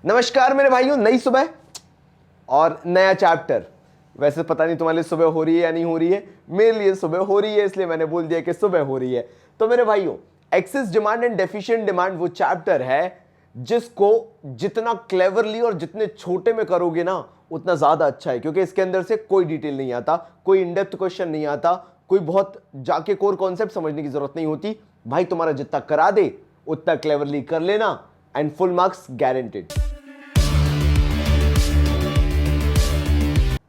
नमस्कार मेरे भाइयों, नई सुबह और नया चैप्टर। वैसे पता नहीं तुम्हारे लिए सुबह हो रही है या नहीं हो रही है, मेरे लिए सुबह हो रही है, इसलिए मैंने बोल दिया कि सुबह हो रही है। तो मेरे भाइयों, excess demand and deficient demand वो चैप्टर है जिसको जितना क्लेवरली और जितने छोटे में करोगे ना उतना ज्यादा अच्छा है, क्योंकि इसके अंदर से कोई डिटेल नहीं आता, कोई इनडेप्थ क्वेश्चन नहीं आता, कोई बहुत जाके कोर कॉन्सेप्ट समझने की जरूरत नहीं होती। भाई तुम्हारा जितना करा दे उतना क्लेवरली कर लेना and full marks guaranteed.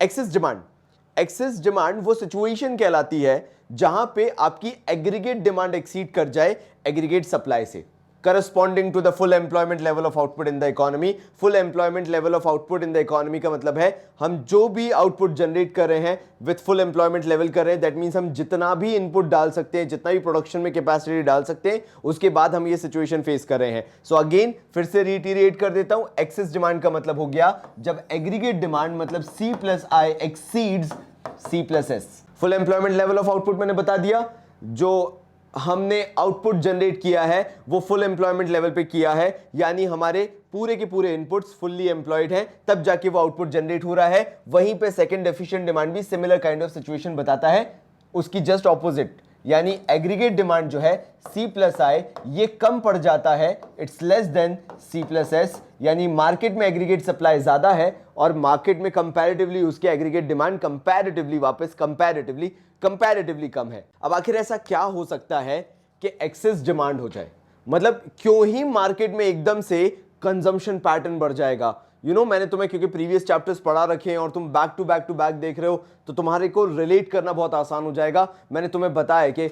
Excess demand वो सिचुएशन कहलाती है जहां पे आपकी एग्रीगेट डिमांड एक्सीड कर जाए एग्रीगेट सप्लाई से, corresponding to the full employment level of output in the economy. Full employment level of output in the economy का मतलब है हम जो भी आउटपुट जनरेट कर रहे हैं विथ फुल एम्प्लॉयमेंट लेवल कर रहे हैं। दैट मींस हम जितना भी इनपुट डाल सकते हैं, जितना भी प्रोडक्शन में कैपेसिटी डाल सकते हैं, उसके बाद हम ये सिचुएशन फेस कर रहे हैं। सो अगेन फिर से रिटीरेट कर देता हूं, एक्सेस डिमांड का मतलब हो गया जब एग्रीगेट डिमांड मतलब C plus I exceeds C plus S. Full employment level of output मैंने बता दिया, जो हमने आउटपुट जनरेट किया है वो फुल एम्प्लॉयमेंट लेवल पे किया है, यानी हमारे पूरे के पूरे इनपुट्स फुल्ली एम्प्लॉयड हैं, तब जाके वो आउटपुट जनरेट हो रहा है। वहीं पे सेकंड एफिशिएंट डिमांड भी सिमिलर काइंड ऑफ सिचुएशन बताता है, उसकी जस्ट ऑपोजिट, यानी एग्रीगेट डिमांड जो है C प्लस आई ये कम पड़ जाता है, it's less than C plus S, यानी मार्केट में एग्रीगेट सप्लाई ज्यादा है और मार्केट में कंपैरेटिवली उसके एग्रीगेट डिमांड कंपैरेटिवली कम है। अब आखिर ऐसा क्या हो सकता है कि एक्सेस डिमांड हो जाए, मतलब क्यों ही मार्केट में एकदम से कंजम्पशन पैटर्न बढ़ जाएगा। मैंने तुम्हें क्योंकि प्रीवियस चैप्टर्स पढ़ा रखे हैं और तुम बैक टू बैक देख रहे हो तो तुम्हारे को रिलेट करना बहुत आसान हो जाएगा। मैंने तुम्हें बताया कि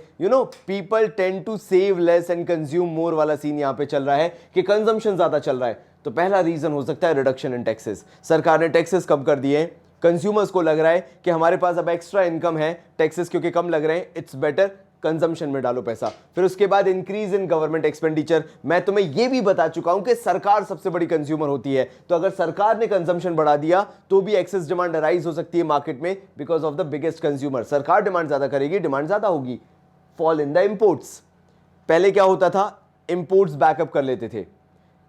people tend to save less and consume more वाला सीन यहां पे चल रहा है कि कंजम्पशन ज्यादा चल रहा है। तो पहला रीजन हो सकता है रिडक्शन इन टैक्सेस। सरकार ने टैक्सेस कम कर दिए हैं, कंज्यूमर्स को लग रहा है कि हमारे पास अब एक्स्ट्रा इनकम है, टैक्सेस क्योंकि कम लग रहे हैं, इट्स बेटर कंजम्पशन में डालो पैसा। फिर उसके बाद इंक्रीज इन गवर्नमेंट एक्सपेंडिचर। मैं तुम्हें यह भी बता चुका हूं कि सरकार सबसे बड़ी कंज्यूमर होती है, तो अगर सरकार ने कंजम्पशन बढ़ा दिया तो भी एक्सेस डिमांड अराइज हो सकती है मार्केट में because of the biggest consumer. सरकार डिमांड ज्यादा करेगी, डिमांड ज्यादा होगी। Fall in the imports. पहले क्या होता था, इंपोर्ट्स बैकअप कर लेते थे,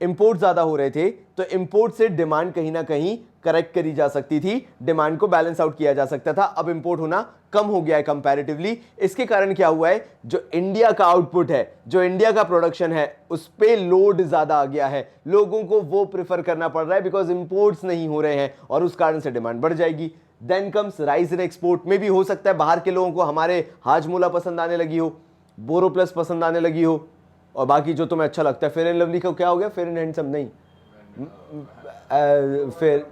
इंपोर्ट ज्यादा हो रहे थे तो इंपोर्ट से डिमांड कहीं ना कहीं करेक्ट करी जा सकती थी, डिमांड को बैलेंस आउट किया जा सकता था। अब इंपोर्ट होना कम हो गया है कंपैरेटिवली। इसके कारण क्या हुआ है, जो इंडिया का आउटपुट है, जो इंडिया का प्रोडक्शन है, उस पे लोड ज्यादा आ गया है, लोगों को वो प्रेफर करना पड़ रहा है बिकॉज इंपोर्ट्स नहीं हो रहे हैं और उस कारण से डिमांड बढ़ जाएगी। Then comes rise in export. में भी हो सकता है बाहर के लोगों को हमारे हाजमोला पसंद आने लगी हो, बोरो प्लस पसंद आने लगी हो, और बाकी जो तुम्हें अच्छा लगता है। फेयर एंड लवली का क्या हो गया, फेयर एंड हैंडसम नहीं, फिर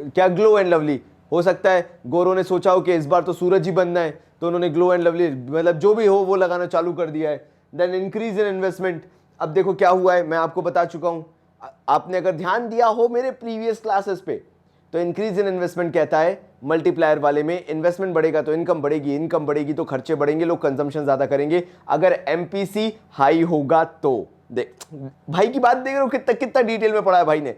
क्या ग्लो एंड लवली हो सकता है। गोरों ने सोचा हो कि इस बार तो सूरज ही बनना है तो उन्होंने ग्लो एंड लवली मतलब जो भी हो वो लगाना चालू कर दिया है। Then increase in investment. अब देखो क्या हुआ है, मैं आपको बता चुका हूं, आपने अगर ध्यान दिया हो मेरे प्रीवियस क्लासेस पे, तो इंक्रीज इन इन्वेस्टमेंट कहता है मल्टीप्लायर वाले में इन्वेस्टमेंट बढ़ेगा तो इनकम बढ़ेगी, इनकम बढ़ेगी तो खर्चे बढ़ेंगे, लोग कंजम्पशन ज्यादा करेंगे। अगर एमपीसी हाई होगा तो देख भाई की बात देख रहे हो, कितना कितना डिटेल में पढ़ा है भाई ने,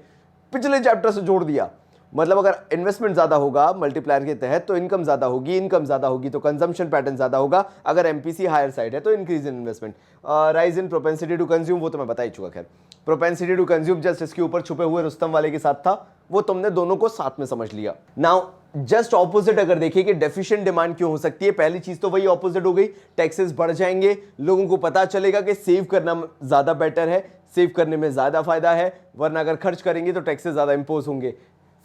पिछले चैप्टर से जोड़ दिया। मतलब अगर इन्वेस्टमेंट ज्यादा होगा मल्टीप्लायर के तहत तो इनकम ज्यादा होगी, इनकम ज्यादा होगी तो कंजम्पशन पैटर्न ज्यादा होगा। अगर एमपीसी हायर साइड है तो increase in investment. Rise in propensity to consume, वो तो मैं बता ही चुका। खैर प्रोपेंसिटी टू कंज्यूम जस्ट इसके ऊपर छुपे हुए रुस्तम वाले के साथ था, वो तुमने दोनों को साथ में समझ लिया। नाउ जस्ट ऑपोजिट अगर देखिए कि डेफिशिएंट डिमांड क्यों हो सकती है, पहली चीज तो वही ऑपोजिट हो गई, टैक्सेस बढ़ जाएंगे, लोगों को पता चलेगा कि सेव करना ज्यादा बेटर है, सेव करने में ज्यादा फायदा है, वरना अगर खर्च करेंगे तो टैक्सेस ज्यादा इंपोज होंगे।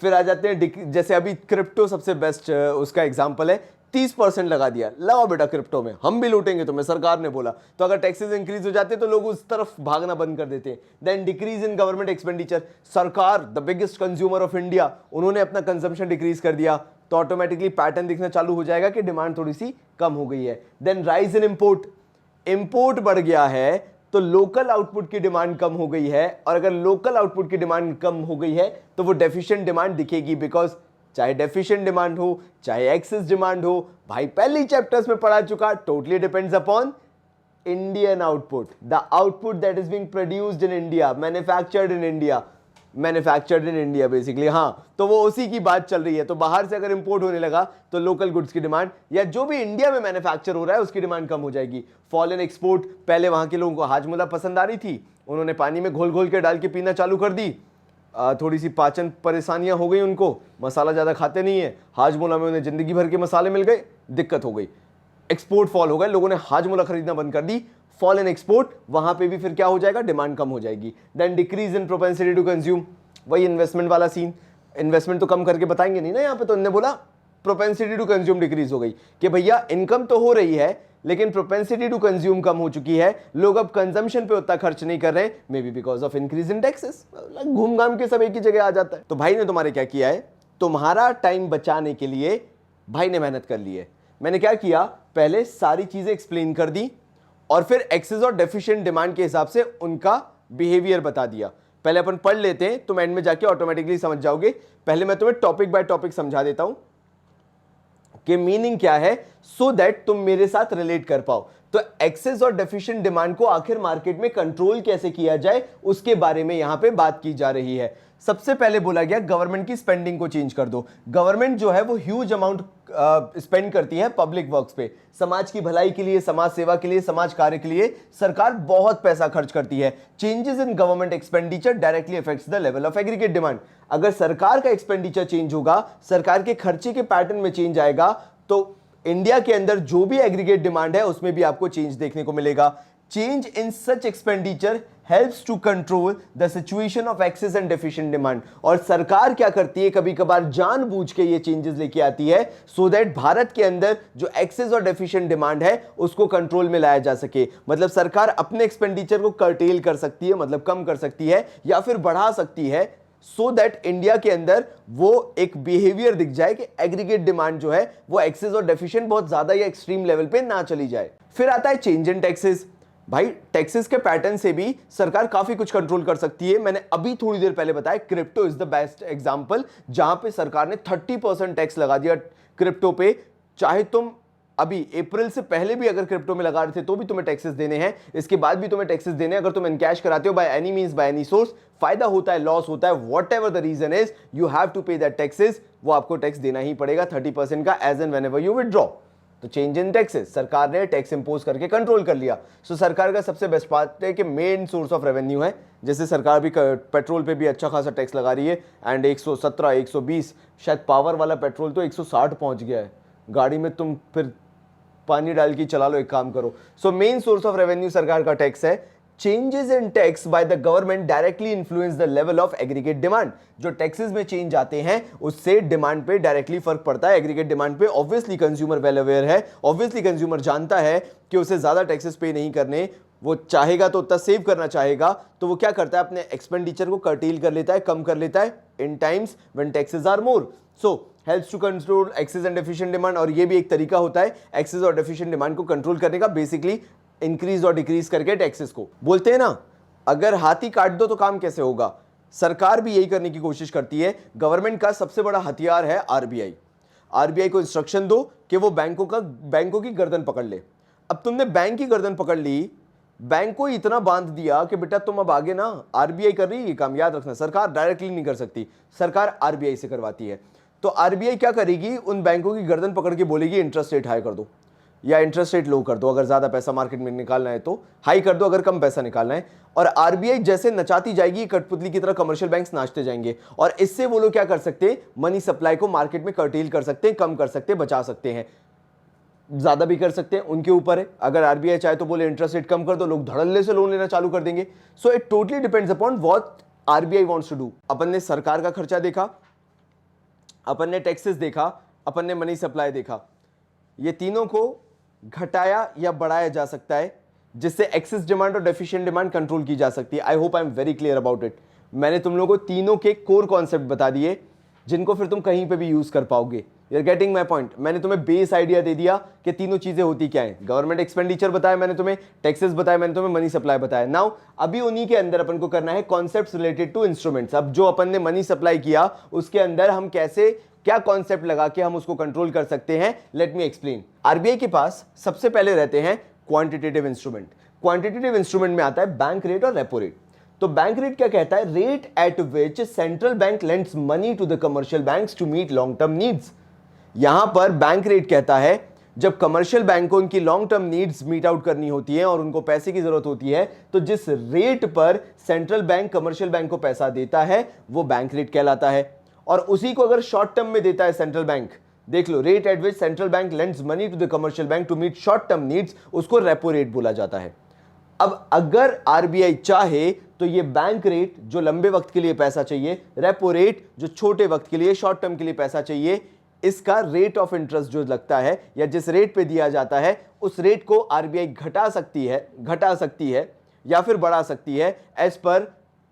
फिर आ जाते हैं, जैसे अभी क्रिप्टो सबसे बेस्ट उसका एग्जांपल है, 30% लगा दिया, लगाओ बेटा क्रिप्टो में, हम भी लूटेंगे तुम्हें, सरकार ने बोला। तो अगर टैक्सेस इंक्रीज हो जाते तो लोग उस तरफ भागना बंद कर देते हैं। Then decrease in government expenditure, सरकार the biggest consumer of India, उन्होंने अपना कंजम्पशन डिक्रीज कर दिया तो ऑटोमेटिकली पैटर्न दिखना चालू हो जाएगा कि डिमांड थोड़ी सी कम हो गई है। Then rise in import, import बढ़ गया है तो लोकल आउटपुट की डिमांड कम हो गई है, और अगर लोकल आउटपुट की डिमांड कम हो गई है तो वो डेफिशिएंट डिमांड दिखेगी, बिकॉज चाहे डेफिशिएंट डिमांड हो चाहे एक्सेस डिमांड हो, भाई पहले चैप्टर्स में पढ़ा चुका, totally depends upon Indian output, the output that is being produced in India, manufactured in India basically. हाँ, तो वो उसी की बात चल रही है। तो बाहर से अगर इंपोर्ट होने लगा तो लोकल गुड्स की डिमांड या जो भी इंडिया में मैन्युफैक्चर हो रहा है उसकी डिमांड कम हो जाएगी। फॉल इन एक्सपोर्ट, पहले वहां के लोगों को हाजमोला पसंद आ रही थी, उन्होंने पानी में घोल घोल के डाल के पीना चालू कर दी, थोड़ी सी पाचन परेशानियां हो गई उनको, मसाला ज़्यादा खाते नहीं है, हाजमोला में उन्हें ज़िंदगी भर के मसाले मिल गए, दिक्कत हो गई, एक्सपोर्ट फॉल हो गए, लोगों ने हाजमोला खरीदना बंद कर दी, फॉल इन एक्सपोर्ट, वहां पे भी फिर क्या हो जाएगा, डिमांड कम हो जाएगी। Then decrease in propensity to consume, वही इन्वेस्टमेंट वाला सीन, इन्वेस्टमेंट तो कम करके बताएंगे नहीं ना यहाँ पे, तो इन्होंने बोला प्रोपेंसिटी टू कंज्यूम डिक्रीज हो गई कि भैया इनकम तो हो रही है लेकिन प्रोपेंसिटी टू कंज्यूम कम हो चुकी है, लोग अब कंजम्पशन पे उतना खर्च नहीं कर रहे, may be because of increase in taxes. घूम घाम के सब एक ही जगह आ जाता है। तो भाई ने तुम्हारे क्या किया है, तुम्हारा टाइम बचाने के लिए भाई ने मेहनत कर ली है। मैंने क्या किया, पहले सारी चीजें एक्सप्लेन कर दी और फिर एक्सेस और डेफिशिएंट डिमांड के हिसाब से उनका बिहेवियर बता दिया। पहले अपन पढ़ लेते हैं, तुम एंड में जाके ऑटोमेटिकली समझ जाओगे। पहले मैं तुम्हें टॉपिक बाय टॉपिक समझा देता हूं कि मीनिंग क्या है, सो दैट तुम मेरे साथ रिलेट कर पाओ। तो एक्सेस और डेफिशिएंट डिमांड को आखिर मार्केट में कंट्रोल कैसे किया जाए उसके बारे में यहां पे बात की जा रही है। सबसे पहले बोला गया गवर्नमेंट की स्पेंडिंग को चेंज कर दो। गवर्नमेंट जो है वो ह्यूज अमाउंट स्पेंड करती है पब्लिक वर्क्स पे, समाज की भलाई के लिए, समाज सेवा के लिए, समाज कार्य के लिए सरकार बहुत पैसा खर्च करती है। Changes in government expenditure directly affects the level of aggregate demand. अगर सरकार का एक्सपेंडिचर चेंज होगा, सरकार के खर्चे के पैटर्न में चेंज आएगा, तो इंडिया के अंदर जो भी एग्रीगेट डिमांड है उसमें भी आपको चेंज देखने को मिलेगा। Change in such expenditure helps to control the situation of excess and deficient demand. और सरकार क्या करती है, कभी कभार जानबूझ के ये चेंजेस लेके आती है सो दैट भारत के अंदर जो एक्सेस और डेफिशिएंट डिमांड है उसको कंट्रोल में लाया जा सके। मतलब सरकार अपने एक्सपेंडिचर को कर्टेल कर सकती है, मतलब कम कर सकती है या फिर बढ़ा सकती है, सो दैट इंडिया के अंदर वो एक बिहेवियर दिख जाए कि एग्रीगेट डिमांड जो है वो एक्सेस और डेफिशिएंट बहुत ज्यादा या एक्सट्रीम लेवल पे ना चली जाए। फिर आता है चेंज इन टैक्सेस। भाई टैक्सेस के पैटर्न से भी सरकार काफी कुछ कंट्रोल कर सकती है। मैंने अभी थोड़ी देर पहले बताया crypto is the best example, जहां पे सरकार ने 30% टैक्स लगा दिया क्रिप्टो पे। चाहे तुम अभी अप्रैल से पहले भी अगर क्रिप्टो में लगा रहे थे तो भी तुम्हें टैक्सेस देने हैं, इसके बाद भी तुम्हें टैक्सेस देने हैं। अगर तुम इनकैश कराते हो by any means by any source, फायदा होता है, लॉस होता है, whatever the reason is, you have to pay that taxes. वो आपको टैक्स देना ही पड़ेगा 30% का एज एंड व्हेनेवर यू विथड्रॉ। तो चेंज इन टैक्सेस, सरकार ने टैक्स इंपोज करके कंट्रोल कर लिया। सो सरकार का सबसे बेस्ट पार्ट है कि मेन सोर्स ऑफ रेवेन्यू है। जैसे सरकार भी पेट्रोल पे भी अच्छा खासा टैक्स लगा रही है एंड 117 120, शायद पावर वाला पेट्रोल तो 160 पहुंच गया है। गाड़ी में तुम फिर पानी डाल के चला लो, एक काम करो। So main source of revenue सरकार का टैक्स है। Changes in tax by the government directly influence the level of aggregate demand. जो टैक्सेस में चेंज आते हैं उससे डिमांड पे डायरेक्टली फर्क पड़ता है, एग्रीगेट डिमांड पे। ऑब्वियसली कंज्यूमर वेल अवेयर है, ऑब्वियसली कंज्यूमर जानता है कि उसे ज्यादा टैक्सेस पे नहीं करने, वो चाहेगा तो उतना सेव करना चाहेगा, तो वो क्या करता है, अपने एक्सपेंडिचर को कर्टेल कर लेता है, कम कर लेता है in times when taxes are more. So helps to control excess and deficient demand. और ये भी एक तरीका होता है एक्सेस और डेफिशिएंट डिमांड को कंट्रोल करने का, बेसिकली इंक्रीज और डिक्रीज करके टैक्सेस को। बोलते हैं ना, अगर हाथी काट दो तो काम कैसे होगा, सरकार भी यही करने की कोशिश करती है। गवर्नमेंट का सबसे बड़ा हथियार है आरबीआई। आरबीआई को इंस्ट्रक्शन दो कि वो बैंकों की गर्दन पकड़ ले। अब तुमने बैंक की गर्दन पकड़ ली, बैंक को इतना बांध दिया कि बेटा तुम अब आगे ना, आरबीआई कर रही है काम, याद रखना, सरकार डायरेक्टली नहीं कर सकती, सरकार आरबीआई से करवाती है। तो आरबीआई क्या करेगी, उन बैंकों की गर्दन पकड़ के बोलेगी इंटरेस्ट रेट हाई कर दो या इंटरेस्ट रेट लो कर दो। अगर ज्यादा पैसा मार्केट में निकालना है तो हाई कर दो, अगर कम पैसा निकालना है। और आरबीआई जैसे नचाती जाएगी, कठपुतली की तरह कमर्शियल बैंक्स नाचते जाएंगे। और इससे वो लोग क्या कर सकते हैं, मनी सप्लाई को मार्केट में कर्टेल कर सकते हैं, कम कर सकते हैं, बचा सकते हैं, ज्यादा भी कर सकते हैं, उनके ऊपर है। अगर आरबीआई चाहे तो बोले इंटरेस्ट रेट कम कर दो, लोग धड़ल्ले से लोन लेना चालू कर देंगे। So it totally depends upon what RBI wants to do. अपन ने सरकार का खर्चा देखा, अपन ने टैक्सेस देखा, अपन ने मनी सप्लाई देखा। ये तीनों को घटाया या बढ़ाया जा सकता है जिससे एक्सेस डिमांड और डेफिशिएंट डिमांड कंट्रोल की जा सकती है। I hope I am very clear about it. मैंने तुम लोगों को तीनों के कोर कॉन्सेप्ट बता दिए जिनको फिर तुम कहीं पे भी यूज कर पाओगे। You are getting my point. मैंने तुम्हें बेस आइडिया दे दिया कि तीनों चीजें होती क्या है। गवर्नमेंट एक्सपेंडिचर बताया मैंने तुम्हें, टैक्सेस बताया मैंने तुम्हें, मनी सप्लाई बताया। नाउ अभी उन्हीं के अंदर अपन को करना है कॉन्सेप्ट्स रिलेटेड टू इंस्ट्रूमेंट्स। अब जो अपन ने मनी सप्लाई किया उसके अंदर हम कैसे, क्या कॉन्सेप्ट लगा के हम उसको कंट्रोल कर सकते हैं, लेट मी एक्सप्लेन। आरबीआई के पास सबसे पहले रहते हैं क्वांटिटेटिव इंस्ट्रूमेंट। क्वांटिटेटिव इंस्ट्रूमेंट में आता है बैंक रेट और रेपो रेट। तो बैंक रेट क्या कहता है, rate at which central bank lends money to the commercial banks to meet long term needs. यहां पर बैंक रेट कहता है जब कमर्शियल बैंकों की long term needs meet out करनी होती है और उनको पैसे की जरूरत होती है, तो जिस रेट पर सेंट्रल बैंक कमर्शियल बैंक को पैसा देता है वो बैंक रेट कहलाता है। और उसी को अगर शॉर्ट टर्म में देता है सेंट्रल बैंक, देख लो, rate at which central bank lends money to the commercial bank to meet short term needs, उसको रेपो रेट बोला जाता है। अब अगर आरबीआई चाहे तो ये बैंक रेट जो लंबे वक्त के लिए पैसा चाहिए, रेपो रेट जो छोटे वक्त के लिए शॉर्ट टर्म के लिए पैसा चाहिए, इसका रेट ऑफ इंटरेस्ट जो लगता है या जिस रेट पे दिया जाता है उस रेट को आरबीआई घटा सकती है या फिर बढ़ा सकती है as per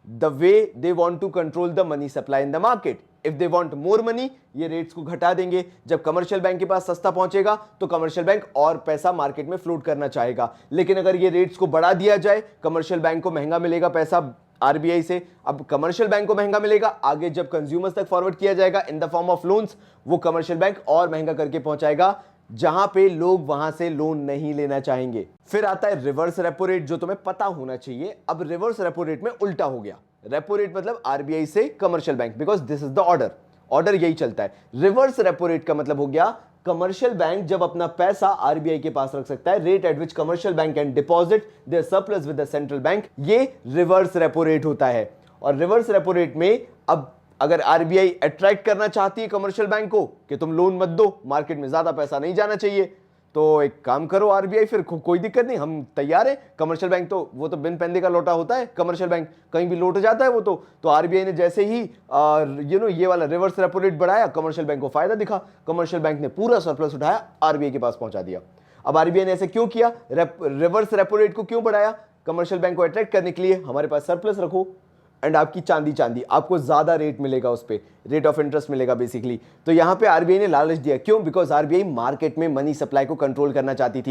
the way they want to control the money supply in the market. If they want more money, ये रेट्स को घटा देंगे। जब कमर्शियल बैंक के पास सस्ता पहुंचेगा तो कमर्शियल बैंक और पैसा मार्केट में फ्लोट करना चाहेगा। लेकिन अगर ये रेट्स को बढ़ा दिया जाए, कमर्शियल बैंक को महंगा मिलेगा पैसा आरबीआई से, अब कमर्शियल बैंक को महंगा मिलेगा, आगे जब कंज्यूमर्स तक फॉरवर्ड किया जाएगा in the form of loans, वो कमर्शियल बैंक और महंगा करके पहुंचाएगा जहां पे लोग वहां से लोन नहीं लेना चाहेंगे। फिर आता है रिवर्स रेपो रेट, जो तुम्हें पता होना चाहिए। अब रिवर्स रेपो रेट में उल्टा हो गया। रेपो रेट मतलब आरबीआई से commercial bank, because this is the order यही चलता है। रिवर्स रेपो रेट का मतलब हो गया कमर्शियल बैंक जब अपना पैसा आरबीआई के पास रख सकता है, rate at which commercial bank can deposit their surplus with the central bank, ये रिवर्स रेपो रेट होता है। और रिवर्स रेपो रेट में अब अगर आरबीआई अट्रैक्ट करना चाहती है कमर्शियल बैंक को कि तुम लोन मत दो, मार्केट में ज्यादा पैसा नहीं जाना चाहिए, तो एक काम करो आरबीआई, फिर कोई दिक्कत नहीं, हम तैयार है। कमर्शियल बैंक तो वो तो बिन पैंदे का लौटा होता है, कमर्शियल बैंक कहीं भी लौट जाता है वो तो आरबीआई ने जैसे ही ये वाला रिवर्स रेपो रेट बढ़ाया, कमर्शियल बैंक को फायदा दिखा, कमर्शियल बैंक ने पूरा सरप्लस उठाया, आरबीआई के पास पहुंचा दिया। अब आरबीआई ने ऐसे क्यों किया, रिवर्स रेपो रेट को क्यों बढ़ाया? कमर्शियल बैंक को अट्रैक्ट करने के लिए, हमारे पास सरप्लस रखो एंड आपकी चांदी आपको ज्यादा रेट मिलेगा, उस पे रेट ऑफ इंटरेस्ट मिलेगा बेसिकली। तो यहां पे आरबीआई ने लालच दिया। क्यों? बिकॉज आरबीआई मार्केट में मनी सप्लाई को कंट्रोल करना चाहती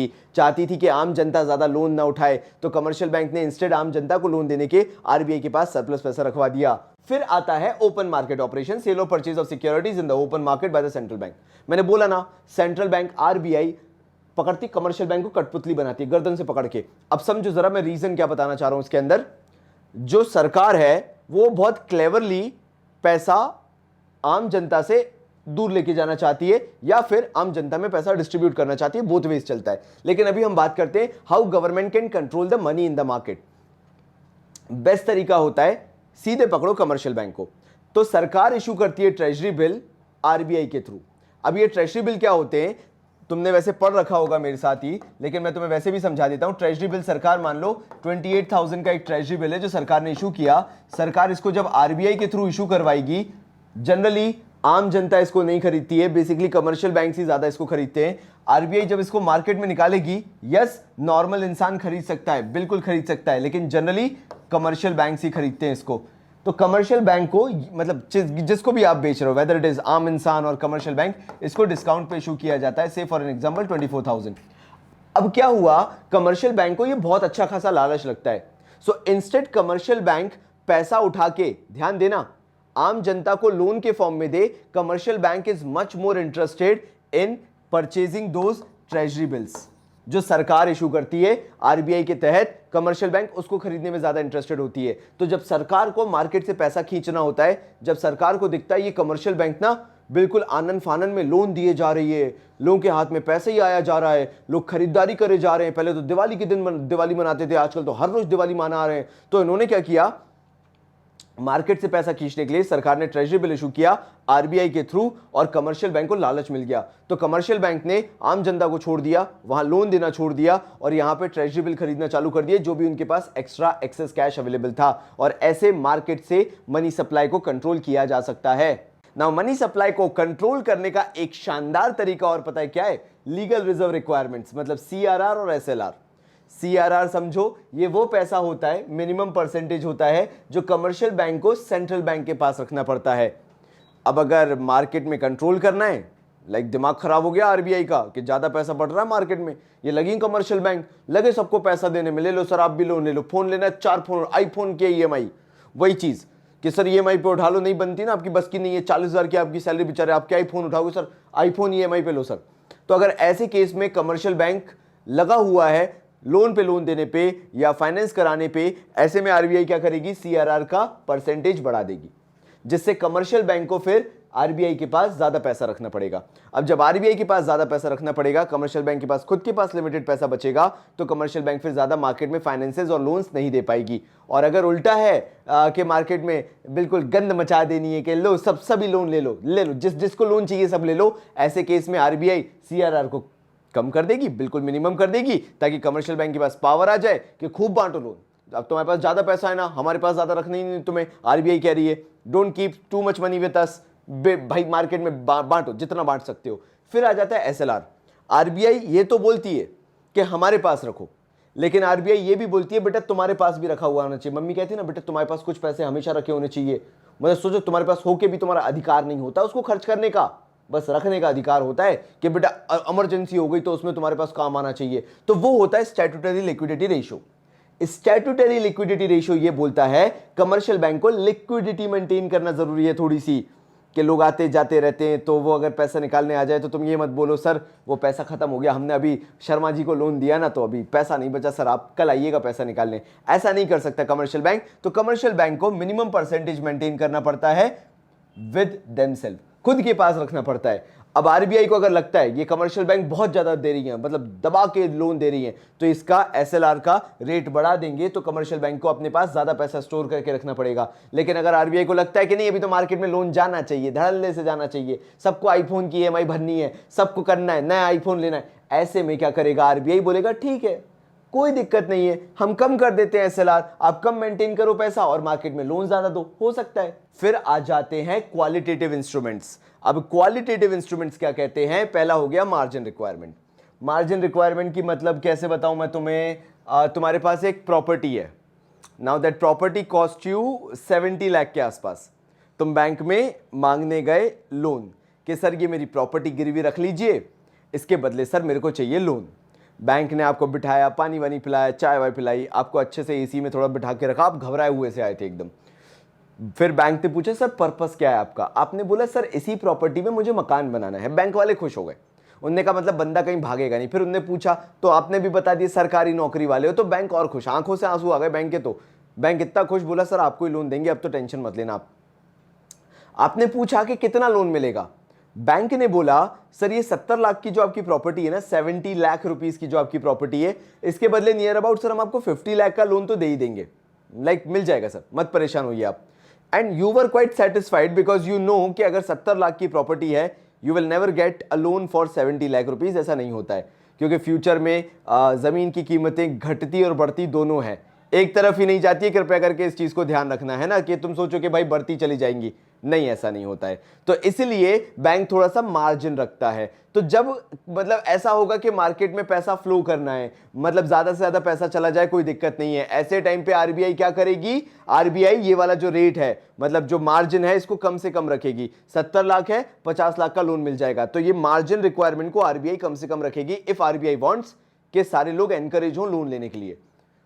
थी कि आम जनता ज्यादा लोन ना उठाए, तो कमर्शियल बैंक ने इंस्टेड आम जनता को लोन देने के आरबीआई के पास सरप्लस पैसा रखवा दिया। फिर आता है ओपन मार्केट ऑपरेशन, सेल और purchase of securities in the open market by the central bank. मैंने बोला ना, सेंट्रल बैंक आरबीआई पकड़ती कमर्शियल बैंक को कठपुतली बनाती है गर्दन से पकड़ के। अब समझो जरा मैं रीजन क्या बताना चाह रहा हूं इसके अंदर। जो सरकार है वो बहुत क्लेवरली पैसा आम जनता से दूर लेके जाना चाहती है या फिर आम जनता में पैसा डिस्ट्रीब्यूट करना चाहती है, बोथ वेज चलता है। लेकिन अभी हम बात करते हैं how government can control the money in the market. Best तरीका होता है सीधे पकड़ो कमर्शियल बैंक को। तो सरकार इशू करती है ट्रेजरी बिल आरबीआई के थ्रू। अब ये ट्रेजरी बिल क्या होते हैं, तुमने वैसे पढ़ रखा होगा मेरे साथ ही, लेकिन मैं तुम्हें वैसे भी समझा देता हूं। ट्रेजरी बिल सरकार, मान लो 28,000 का एक ट्रेजरी बिल है जो सरकार ने इशू किया। सरकार इसको जब आरबीआई के थ्रू इशू करवाएगी, जनरली आम जनता इसको नहीं खरीदती है, बेसिकली कमर्शियल बैंक ही ज्यादा इसको खरीदते हैं। आरबीआई जब इसको मार्केट में निकालेगी, यस नॉर्मल इंसान खरीद सकता है, बिल्कुल खरीद सकता है, लेकिन जनरली कमर्शियल बैंक ही खरीदते हैं इसको। तो कमर्शियल बैंक को, मतलब जिसको भी आप बेच रहे हो, वेदर इट इज आम इंसान और कमर्शियल बैंक, इसको डिस्काउंट पे इशू किया जाता है। से फॉर एन एग्जांपल 24,000। अब क्या हुआ, कमर्शियल बैंक को ये बहुत अच्छा खासा लालच लगता है। सो इंस्टेड कमर्शियल बैंक पैसा उठा के, ध्यान देना, आम जनता को लोन के फॉर्म में दे। Commercial bank is much more interested in purchasing those treasury bills जो सरकार इशू करती है आरबीआई के तहत। कमर्शियल बैंक उसको खरीदने में ज्यादा इंटरेस्टेड होती है। तो जब सरकार को मार्केट से पैसा खींचना होता है, जब सरकार को दिखता है ये कमर्शियल बैंक ना बिल्कुल आनन फानन में लोन दिए जा रही है, लोगों के हाथ में पैसे ही आया जा रहा है, लोग खरीदारी करे जा रहे हैं, पहले तो दिवाली के दिन दिवाली मनाते थे, आजकल तो हर रोज दिवाली मना रहे हैं, तो इन्होंने क्या किया, मार्केट से पैसा खींचने के लिए सरकार ने ट्रेजरी बिल इशू किया आरबीआई के थ्रू, और कमर्शियल बैंक को लालच मिल गया। तो कमर्शियल बैंक ने आम जनता को छोड़ दिया, वहां लोन देना छोड़ दिया और यहां पे ट्रेजरी बिल खरीदना चालू कर दिए, जो भी उनके पास एक्स्ट्रा एक्सेस कैश अवेलेबल था। और ऐसे मार्केट से मनी सप्लाई को कंट्रोल किया जा सकता है। नाउ मनी सप्लाई को कंट्रोल करने का एक शानदार तरीका और पता है क्या है? लीगल रिजर्व रिक्वायरमेंट्स, मतलब सीआरआर और एसएलआर। सीआरआर समझो, ये वो पैसा होता है, मिनिमम परसेंटेज होता है जो कमर्शियल बैंक को सेंट्रल बैंक के पास रखना पड़ता है। अब अगर मार्केट में कंट्रोल करना है, लाइक दिमाग खराब हो गया आरबीआई का कि ज्यादा पैसा बढ़ रहा है मार्केट में, ये लगी कमर्शियल बैंक, लगे सबको पैसा देने में, ले लो सर आप भी लोन ले लो, फोन लेना 4 फोन, आईफोन के ईएमआई, वही चीज कि सर ईएमआई पे उठा लो, नहीं बनती ना आपकी बस की नहीं है, 40,000 की आपकी सैलरी, बेचारे आप क्या आईफोन उठाओगे सर, आईफोन ईएमआई पे लो सर। तो अगर ऐसे केस में कमर्शियल बैंक लगा हुआ है लोन पे लोन देने पे या फाइनेंस कराने पे, ऐसे में आरबीआई क्या करेगी, सीआरआर का परसेंटेज बढ़ा देगी। जिससे कमर्शियल बैंक को फिर आरबीआई के पास ज्यादा पैसा रखना पड़ेगा। अब जब आरबीआई के पास ज्यादा पैसा रखना पड़ेगा, कमर्शियल बैंक के पास खुद के पास लिमिटेड पैसा बचेगा, तो कमर्शियल बैंक फिर ज्यादा मार्केट में फाइनेंसेस और लोन्स नहीं दे पाएगी। और अगर उल्टा है कि मार्केट में बिल्कुल गंद मचा देनी है कि लो सभी लोन ले लो, जिसको लोन चाहिए सब ले लो, ऐसे केस में आरबीआई सीआरआर को कम कर देगी, बिल्कुल मिनिमम कर देगी, ताकि कमर्शियल बैंक के पास पावर आ जाए कि खूब बांटो लोन। अब तुम्हारे पास ज्यादा पैसा है ना, हमारे पास ज्यादा रखना ही नहीं तुम्हें, आरबीआई कह रही है don't keep too much money with us, भाई मार्केट में बांटो जितना बांट सकते हो। फिर आ जाता है एसएलआर। आरबीआई ये तो बोलती है कि हमारे पास रखो, लेकिन आरबीआई ये भी बोलती है बेटा तुम्हारे पास भी रखा हुआ होना चाहिए। मम्मी कहती है ना बेटा तुम्हारे पास कुछ पैसे हमेशा रखे होने चाहिए। मतलब सोचो तुम्हारे पास होके भी तुम्हारा अधिकार नहीं होता उसको खर्च करने का, बस रखने का अधिकार होता है कि बेटा इमरजेंसी हो गई तो उसमें तुम्हारे पास काम आना चाहिए। तो वो होता है statutory liquidity ratio. Statutory liquidity ratio ये बोलता है कमर्शियल बैंक को लिक्विडिटी मेंटेन करना जरूरी है थोड़ी सी, कि लोग आते जाते रहते हैं, तो वो अगर पैसा निकालने आ जाए तो तुम ये मत बोलो सर वो पैसा खत्म हो गया, हमने अभी शर्मा जी को लोन दिया ना तो अभी पैसा नहीं बचा सर, आप कल आइएगा पैसा निकालने। ऐसा नहीं कर सकता कमर्शियल बैंक। तो कमर्शियल बैंक को मिनिमम परसेंटेज मेंटेन करना पड़ता है विद देमसेल्फ, खुद के पास रखना पड़ता है। अब आरबीआई को अगर लगता है ये कमर्शियल बैंक बहुत ज्यादा दे रही है, मतलब दबा के लोन दे रही है, तो इसका एसएलआर का रेट बढ़ा देंगे, तो कमर्शियल बैंक को अपने पास ज्यादा पैसा स्टोर करके रखना पड़ेगा। लेकिन अगर आरबीआई को लगता है कि नहीं अभी तो मार्केट में लोन जाना चाहिए, धड़ल्ले से जाना चाहिए, सबको आईफोन की ईएमआई भरनी है, सबको करना है, नया आईफोन लेना है, ऐसे में क्या करेगा आरबीआई, बोलेगा ठीक है कोई दिक्कत नहीं है, हम कम कर देते हैं एसएलआर, आप कम मेंटेन करो पैसा और मार्केट में लोन ज्यादा दो, हो सकता है। फिर आ जाते हैं क्वालिटेटिव इंस्ट्रूमेंट्स। अब क्वालिटेटिव इंस्ट्रूमेंट्स क्या कहते हैं? पहला हो गया मार्जिन रिक्वायरमेंट। मार्जिन रिक्वायरमेंट की मतलब कैसे बताऊं मैं तुम्हें? तुम्हारे पास एक प्रॉपर्टी है, now that property cost you 70 lakh के आसपास। तुम बैंक में मांगने गए लोन कि सर ये मेरी प्रॉपर्टी गिरवी रख लीजिए, इसके बदले सर मेरे को चाहिए लोन। बैंक ने आपको बिठाया, पानी वानी पिलाया, चाय वाय पिलाई, आपको अच्छे से एसी में थोड़ा बिठा के रखा, आप घबराए हुए से आए थे एकदम। फिर बैंक ने पूछा सर पर्पस क्या है आपका? आपने बोला सर इसी प्रॉपर्टी में मुझे मकान बनाना है। बैंक वाले खुश हो गए, उनने कहा मतलब बंदा कहीं भागेगा नहीं। फिर उनने पूछा तो आपने भी बता दिया सरकारी नौकरी वाले हो, तो बैंक और खुश, आंखों से आंसू आ गए बैंक के। तो बैंक इतना खुश, बोला सर आपको ही लोन देंगे, अब तो टेंशन मत लेना आप। आपने पूछा कि कितना लोन मिलेगा? बैंक ने बोला सर ये 70 लाख की जो आपकी प्रॉपर्टी है ना, 70 लाख रुपीस की जो आपकी प्रॉपर्टी है, इसके बदले नियर अबाउट सर हम आपको 50 लाख का लोन तो दे ही देंगे, लाइक मिल जाएगा सर, मत परेशान होइए आप। And you were quite satisfied because you know कि अगर 70 लाख की प्रॉपर्टी है you will never get a loan for 70 lakh rupees. ऐसा नहीं होता है, क्योंकि फ्यूचर में जमीन की कीमतें घटती और बढ़ती दोनों है, एक तरफ ही नहीं जाती है। कृपया करके इस चीज को ध्यान रखना है ना, कि तुम सोचो कि भाई बढ़ती चली जाएंगी, नहीं ऐसा नहीं होता है। तो इसलिए बैंक थोड़ा सा मार्जिन रखता है। तो जब मतलब ऐसा होगा कि मार्केट में पैसा फ्लो करना है, मतलब ज्यादा से ज्यादा पैसा चला जाए कोई दिक्कत नहीं है, ऐसे टाइम पे आरबीआई क्या करेगी? आरबीआई ये वाला जो रेट है, मतलब जो मार्जिन है, इसको कम से कम रखेगी। 70 लाख है, 50 लाख का लोन मिल जाएगा, तो ये मार्जिन रिक्वायरमेंट को आरबीआई कम से कम रखेगी इफ आरबीआई वांट्स कि सारे लोग एनकरेज हो लोन लेने के लिए।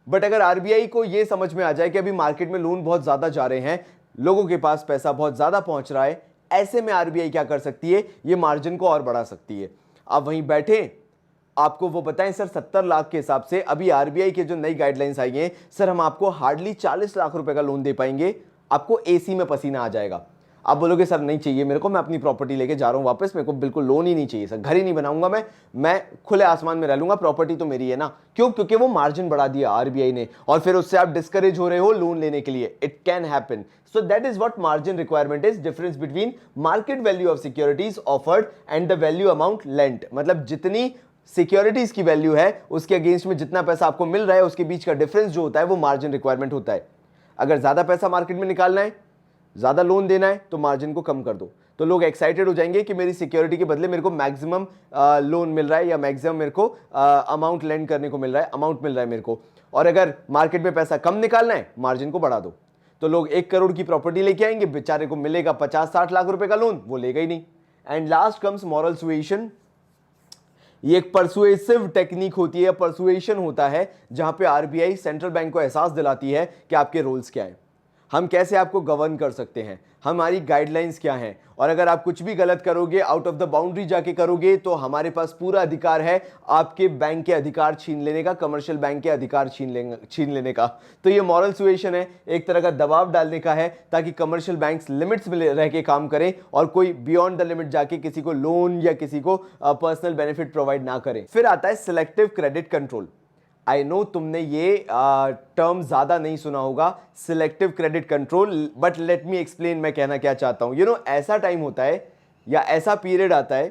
बट अगर आरबीआई को यह समझ में आ जाए कि अभी मार्केट में लोन बहुत ज्यादा जा रहे हैं, लोगों के पास पैसा बहुत ज्यादा पहुंच रहा है, ऐसे में आरबीआई क्या कर सकती है? ये मार्जिन को और बढ़ा सकती है। आप वहीं बैठे आपको वो बताएं सर 70 लाख के हिसाब से अभी आरबीआई के जो नई गाइडलाइंस आई हैं, सर हम आपको हार्डली 40 लाख रुपए का लोन दे पाएंगे, आपको एसी में पसीना आ जाएगा। आप बोलोगे सर नहीं चाहिए मेरे को, मैं अपनी प्रॉपर्टी लेके जा रहा हूं वापस, मेरे को बिल्कुल लोन ही नहीं चाहिए सर, घर ही नहीं बनाऊंगा, मैं खुले आसमान में रह लूंगा, प्रॉपर्टी तो मेरी है ना। क्यों? क्योंकि वो मार्जिन बढ़ा दिया आरबीआई ने, और फिर उससे आप डिस्करेज हो रहे हो लोन लेने के लिए। It can happen. So that is what margin requirement is, difference between market value of securities offered and the value amount lent. मतलब जितनी सिक्योरिटीज की वैल्यू है उसके अगेंस्ट में जितना पैसा आपको मिल रहा है, उसके बीच का डिफरेंस जो होता है वो मार्जिन रिक्वायरमेंट होता है। अगर ज्यादा पैसा मार्केट में निकालना है, ज्यादा लोन देना है, तो मार्जिन को कम कर दो, तो लोग एक्साइटेड हो जाएंगे कि मेरी सिक्योरिटी के बदले मेरे को मैक्सिमम लोन मिल रहा है, या मैक्सिमम मेरे को अमाउंट लेंड करने को मिल रहा है, अमाउंट मिल रहा है मेरे को। और अगर मार्केट में पैसा कम निकालना है, मार्जिन को बढ़ा दो, तो लोग 1 करोड़ की प्रॉपर्टी लेके आएंगे, बेचारे को मिलेगा 50-60 लाख रुपए का लोन, वो लेगा ही नहीं। And last comes moral suasion. ये एक परसुएसिव टेक्निक होती है, परसुएशन होता है, जहां पे आरबीआई सेंट्रल बैंक को एहसास दिलाती है कि आपके रूल्स क्या है। हम कैसे आपको गवर्न कर सकते हैं, हमारी गाइडलाइंस क्या हैं, और अगर आप कुछ भी गलत करोगे, आउट ऑफ द बाउंड्री जाके करोगे, तो हमारे पास पूरा अधिकार है आपके बैंक के अधिकार छीन लेने का, कमर्शियल बैंक के अधिकार छीन लेने का। तो ये मॉरल सुएशन है, एक तरह का दबाव डालने का है ताकि कमर्शियल बैंक्स लिमिट्स में रह के काम करें और कोई बियॉन्ड द लिमिट जाके किसी को लोन या किसी को पर्सनल बेनिफिट प्रोवाइड ना करें। फिर आता है selective credit control. I know तुमने ये टर्म ज्यादा नहीं सुना होगा, selective credit control, but let me explain मैं कहना क्या चाहता हूं। ऐसा टाइम होता है या ऐसा पीरियड आता है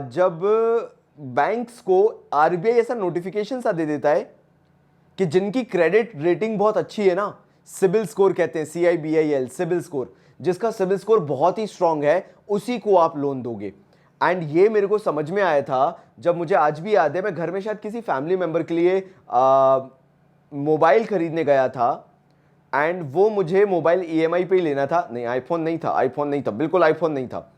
जब बैंक्स को आरबीआई ऐसा नोटिफिकेशन सा दे देता है कि जिनकी क्रेडिट रेटिंग बहुत अच्छी है ना, सिबिल स्कोर कहते हैं, CIBIL सिबिल स्कोर, जिसका सिबिल स्कोर बहुत ही स्ट्रांग है, उसी को आप लोन दोगे। एंड ये मेरे को समझ में आया था जब, मुझे आज भी याद है, मैं घर में शायद किसी फैमिली मेंबर के लिए मोबाइल खरीदने गया था, एंड वो मुझे मोबाइल EMI पे ही लेना था, नहीं आईफोन नहीं था, बिल्कुल आईफोन नहीं था,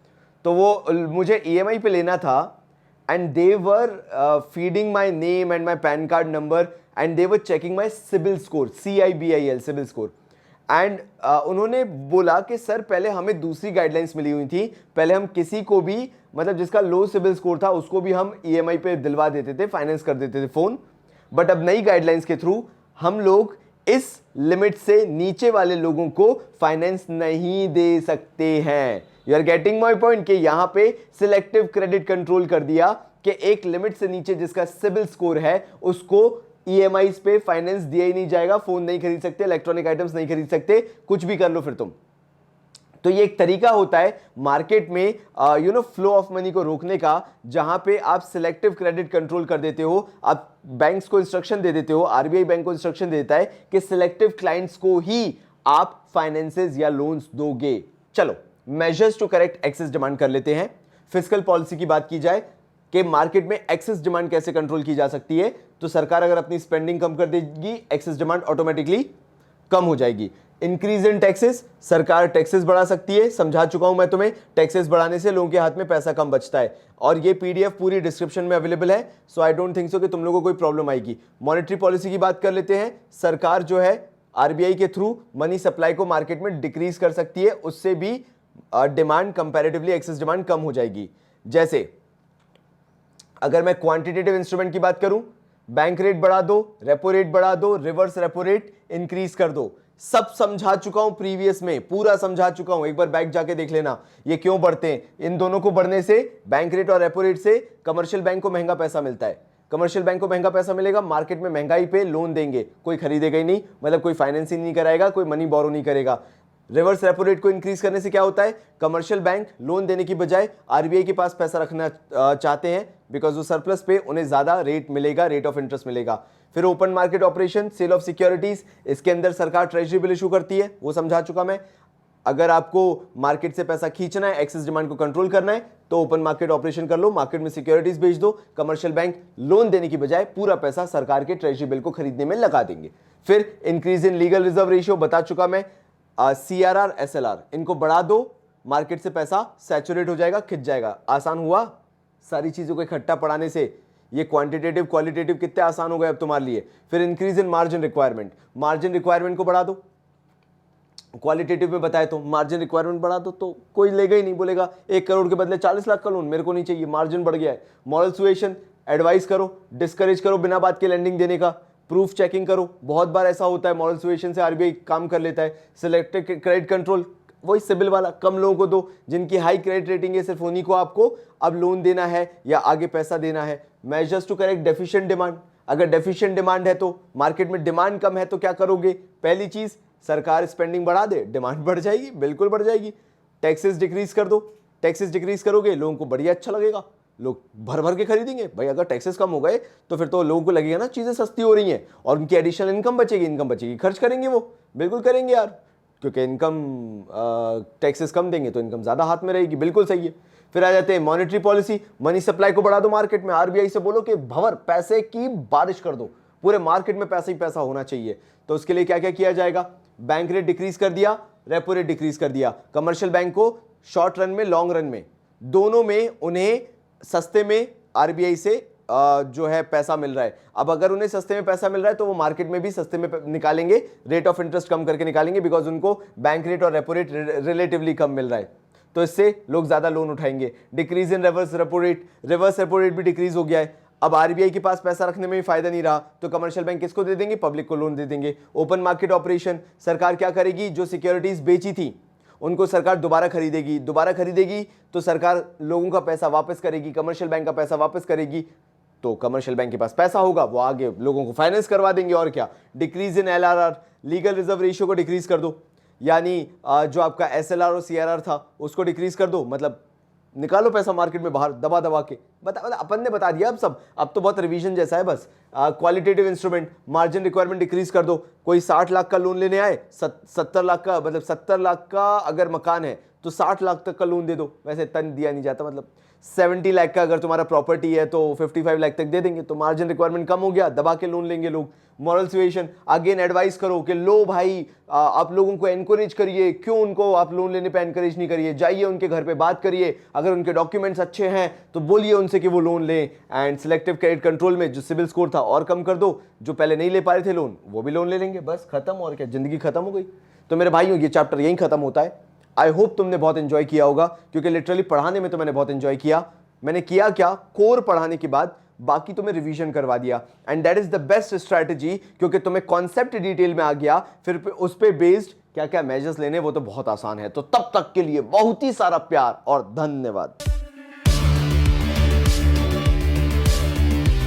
तो वो मुझे EMI पे लेना था, and they were feeding my name and my pan card number and they were checking my CIBIL score, CIBIL CIBIL score. And उन्होंने बोला कि सर पहले हमें दूसरी गाइडलाइंस मिली हुई थी, पहले हम किसी को भी, मतलब जिसका लो सिबिल स्कोर था, उसको भी हम EMI पे दिलवा देते थे, फाइनेंस कर देते थे फोन, बट अब नई गाइडलाइंस के थ्रू हम लोग इस लिमिट से नीचे वाले लोगों को फाइनेंस नहीं दे सकते हैं। You are getting my point, कि यहां पे सिलेक्टिव क्रेडिट कंट्रोल कर दिया कि एक लिमिट से नीचे जिसका सिबिल स्कोर है उसको EMI पे फाइनेंस दिया ही नहीं जाएगा, फोन नहीं खरीद सकते, इलेक्ट्रॉनिक आइटम्स नहीं खरीद सकते, कुछ भी कर लो फिर तुम। तो ये एक तरीका होता है मार्केट में फ्लो ऑफ मनी को रोकने का, जहां पे आप सिलेक्टिव क्रेडिट कंट्रोल कर देते हो, आप बैंक्स को इंस्ट्रक्शन दे देते हो, आरबीआई बैंक को इंस्ट्रक्शन देता है कि सिलेक्टिव क्लाइंट्स को ही आप फाइनेंसेस या लोन्स दोगे। चलो measures to correct excess demand कर लेते हैं। फिस्कल पॉलिसी की बात की जाए कि मार्केट में एक्सेस डिमांड कैसे कंट्रोल की जा सकती है, तो सरकार अगर अपनी स्पेंडिंग कम कर देगी, एक्सेस डिमांड ऑटोमेटिकली कम हो जाएगी। इंक्रीज इन टैक्सेस, सरकार टैक्सेस बढ़ा सकती है, समझा चुका हूं मैं तुम्हें, टैक्सेस बढ़ाने से लोगों के हाथ में पैसा कम बचता है, और ये PDF पूरी डिस्क्रिप्शन में अवेलेबल है, सो आई डोंट थिंक सो कि तुम लोगों को कोई प्रॉब्लम आएगी। मॉनेटरी पॉलिसी की बात कर लेते हैं। सरकार जो है आरबीआई के थ्रू मनी सप्लाई को मार्केट में डिक्रीज कर सकती है, उससे भी डिमांड कंपैरेटिवली एक्सेस डिमांड कम हो जाएगी। जैसे अगर मैं क्वांटिटेटिव इंस्ट्रूमेंट की बात करूं, बैंक रेट बढ़ा दो, रेपो रेट बढ़ा दो, रिवर्स रेपो रेट इंक्रीज कर दो, सब समझा चुका हूं प्रीवियस में, पूरा समझा चुका हूं, एक बार बैक जाके देख लेना ये क्यों बढ़ते हैं। इन दोनों को बढ़ने से, बैंक रेट और रेपो रेट से, कमर्शियल बैंक को महंगा पैसा मिलता है, कमर्शियल बैंक को महंगा पैसा मिलेगा, मार्केट में महंगाई पे लोन देंगे, कोई खरीदेगा ही नहीं, मतलब कोई फाइनेंसिंग नहीं कराएगा, कोई मनी बोरो नहीं करेगा। रिवर्स रेपो रेट को इंक्रीज करने से क्या होता है, कमर्शियल बैंक लोन देने की बजाय आरबीआई के पास पैसा रखना चाहते हैं, बिकॉज वो सरप्लस पे उन्हें ज्यादा रेट मिलेगा, रेट ऑफ इंटरेस्ट मिलेगा। फिर open market operation, sale of securities, इसके अंदर सरकार ट्रेजरी बिल इशू करती है, वो समझा चुका मैं। अगर आपको मार्केट से पैसा खींचना है, एक्सेस डिमांड को कंट्रोल करना है, तो ओपन मार्केट ऑपरेशन कर लो, मार्केट में सिक्योरिटीज बेच दो, कमर्शियल बैंक लोन देने की बजाय पूरा पैसा सरकार के ट्रेजरी बिल को खरीदने में लगा देंगे। फिर increase in legal reserve ratio, बता चुका मैं, CRR SLR इनको बढ़ा दो, मार्केट से पैसा सैचुरेट हो जाएगा, खिंच जाएगा। आसान हुआ सारी चीजों को इकट्ठा पढ़ाने से, ये क्वांटिटेटिव क्वालिटेटिव कितने आसान हो गए अब तुम्हारे लिए। फिर increase in margin requirement, margin requirement को बढ़ा दो, क्वालिटेटिव में बताए तो मार्जिन रिक्वायरमेंट बढ़ा दो, तो कोई लेगा ही नहीं, बोलेगा 1 करोड़ के बदले 40 लाख का लोन मेरे को नहीं चाहिए, मार्जिन बढ़ गया है। मॉरल सुएशन, एडवाइस करो, डिस्करेज करो बिना बात के लेंडिंग देने का, प्रूफ चेकिंग करो, बहुत बार ऐसा होता है मॉरल सुएशन से आरबीआई काम कर लेता है। सिलेक्टिव क्रेडिट कंट्रोल, वही सिबिल वाला, कम लोगों को दो, जिनकी हाई क्रेडिट रेटिंग है सिर्फ उन्हीं को आपको अब लोन देना है या आगे पैसा देना है। Measures to correct deficient demand, अगर डेफिशिएंट डिमांड है तो मार्केट में डिमांड कम है तो क्या करोगे, पहली चीज सरकार स्पेंडिंग बढ़ा दे, डिमांड बढ़ जाएगी, बिल्कुल बढ़ जाएगी। टैक्सेस डिक्रीज कर दो, टैक्सेस डिक्रीज करोगे लोगों को बढ़िया अच्छा लगेगा, लोग भर भर के खरीदेंगे भाई। अगर टैक्सेस कम हो गए तो फिर तो लोगों को लगेगा ना चीजें सस्ती हो रही हैं, और उनकी एडिशनल इनकम बचेगी, खर्च करेंगे, वो बिल्कुल करेंगे यार, क्योंकि इनकम टैक्सेस कम देंगे तो इनकम ज्यादा हाथ में रहेगी, बिल्कुल सही है। फिर आ जाते हैं मॉनेटरी पॉलिसी, मनी सप्लाई को बढ़ा दो मार्केट में, आरबीआई से बोलो कि भंवर पैसे की बारिश कर दो, पूरे मार्केट में पैसा ही पैसा होना चाहिए। तो उसके लिए क्या क्या किया जाएगा, बैंक रेट डिक्रीज कर दिया, रेपो रेट डिक्रीज कर दिया, कमर्शियल बैंक को शॉर्ट रन में लॉन्ग रन में दोनों में उन्हें सस्ते में आरबीआई से जो है पैसा मिल रहा है। अब अगर उन्हें सस्ते में पैसा मिल रहा है तो वो मार्केट में भी सस्ते में निकालेंगे, रेट ऑफ इंटरेस्ट कम करके निकालेंगे, बिकॉज उनको बैंक रेट और रेपो रेट रिलेटिवली कम मिल रहा है, तो इससे लोग ज्यादा लोन उठाएंगे। Decrease in reverse repo rate भी डिक्रीज हो गया है। अब आरबीआई के पास पैसा रखने में भी फायदा नहीं रहा, तो कमर्शियल बैंक किसको दे देंगे? पब्लिक को लोन दे देंगे। ओपन मार्केट ऑपरेशन, सरकार क्या करेगी? जो सिक्योरिटीज बेची थी उनको सरकार दोबारा खरीदेगी तो सरकार लोगों का पैसा वापस करेगी, कमर्शियल बैंक का पैसा वापस करेगी, तो कमर्शियल बैंक के पास पैसा होगा, वो आगे लोगों को फाइनेंस करवा देंगे। और क्या? Decrease in LRR, legal reserve ratio को डिक्रीज कर दो, यानी जो आपका एसएलआर और सीआरआर था उसको डिक्रीज कर दो, मतलब निकालो पैसा मार्केट में बाहर दबा दबा के। अपन ने बता दिया अब सब, अब तो बहुत रिवीजन जैसा है बस। Qualitative instrument, margin requirement decrease कर दो। कोई 60 लाख का लोन लेने आए, 70 लाख का, मतलब 70 लाख का अगर मकान है तो 60 लाख तक का लोन दे दो, वैसे इतना दिया नहीं जाता, मतलब 70 लाख का अगर तुम्हारा प्रॉपर्टी है तो 55 लाख तक दे देंगे, तो मार्जिन रिक्वायरमेंट कम हो गया, दबा के लोन लेंगे लोग। मॉरल सिचुएशन, अगेन एडवाइस करो कि लो भाई, आप लोगों को एनकरेज करिए, क्यों उनको आप लोन लेने पे एनकरेज नहीं करिए, जाइए उनके घर पे बात करिए, अगर उनके डॉक्यूमेंट्स अच्छे हैं तो बोलिए उनसे कि वो लोन लें। एंड सिलेक्टिव क्रेडिट कंट्रोल में जो सिविल स्कोर था और कम कर दो, जो पहले नहीं ले पा रहे थे लोन वो भी लोन ले लेंगे, बस खत्म। और क्या, जिंदगी खत्म हो गई। तो मेरे भाइयों ये चैप्टर यहीं खत्म होता है। आई होप तुमने बहुत एंजॉय किया होगा, क्योंकि लिटरली पढ़ाने में तो मैंने बहुत एंजॉय किया। मैंने किया क्या, कोर पढ़ाने के बाद बाकी तुम्हें रिवीजन करवा दिया, and that is the best strategy, क्योंकि तुम्हें कॉन्सेप्ट डिटेल में आ गया, फिर उस पे बेस्ड क्या क्या मेजर्स लेने वो तो बहुत आसान है। तो तब तक के लिए बहुत ही सारा प्यार और धन्यवाद।